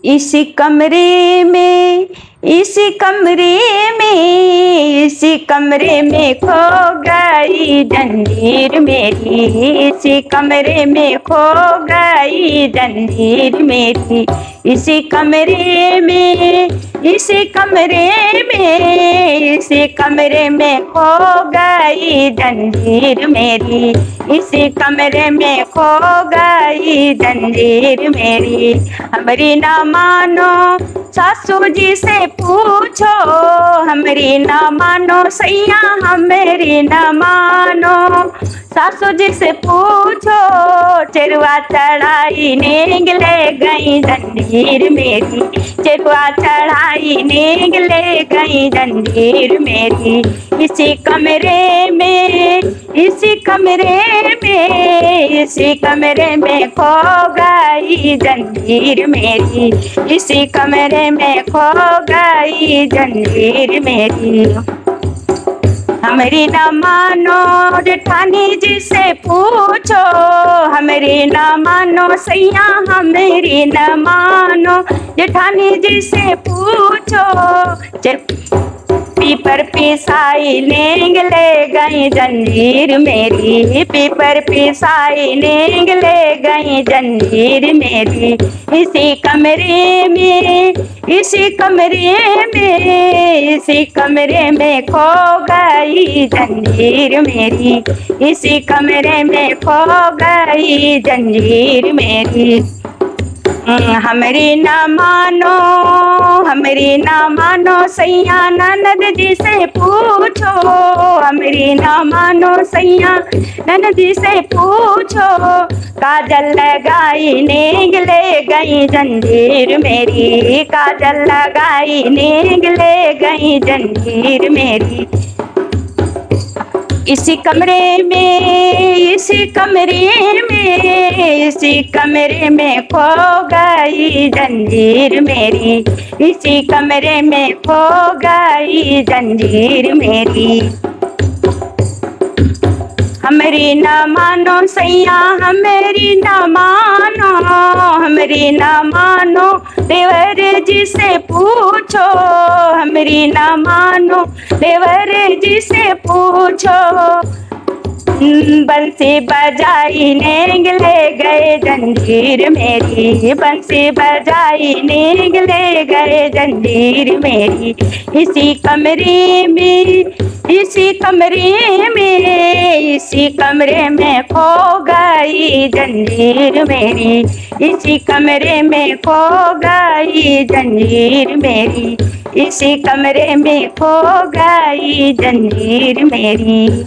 इसी कमरे में, इसी कमरे में, इसी कमरे में खो गई जंजीर मेरी, इसी कमरे में खो गई जंजीर मेरी, इसी कमरे में, इसी कमरे में, इसी कमरे में खो गई जंजीर मेरी, इसी कमरे में खो गई जंजीर मेरी। हमारी ना मानो सासू जी से पूछो, हमारी ना मानो सैया हमारी ना मानो, सासू जी से पूछो चरवा चढ़ाई नेंग ले गई जंजीर मेरी, चरवा चढ़ाई नेंग ले गई जंजीर मेरी, इसी कमरे में, इसी कमरे में, इसी कमरे में खो गई जंजीर मेरी, इसी कमरे में खो गई जंजीर मेरी। हमारी ना मानो जेठानी जी से पूछो, हमारी ना मानो सैया हमारी ना मानो, जेठानी जी से पूछो पीपर पिसाई नेंग ले गई जंजीर मेरी, पीपर पिसाई नेंग ले गई जंजीर मेरी, इसी कमरे में, इसी कमरे में, इसी कमरे में खो गई जंजीर मेरी, इसी कमरे में खो गई जंजीर मेरी। हमारी ना मानो, हमारी ना मानो सैया ननद जी से पूछो, हमारी ना मानो सैया ननद जी से पूछो, काजल लगाई नेंग ले गई जंजीर मेरी, काजल लगाई नेंग ले गई जंजीर मेरी, इसी कमरे में, इसी कमरे में, इसी कमरे में खो गई जंजीर मेरी, इसी कमरे में खो गई जंजीर मेरी। हमारी ना मानो सैया हमारी ना मानो, हमारी ना मानो देवर जी से पूछो, हमारी ना मानो देवर जी से पूछो, बंसी बजाई नेंग ले गए जंजीर मेरी, बंसी बजाई नेंग ले गए जंजीर मेरी, इसी कमरे में, इसी कमरे में, इसी कमरे में खो गई जंजीर मेरी, इसी कमरे में खो गई जंजीर मेरी, इसी कमरे में खो गई जंजीर मेरी।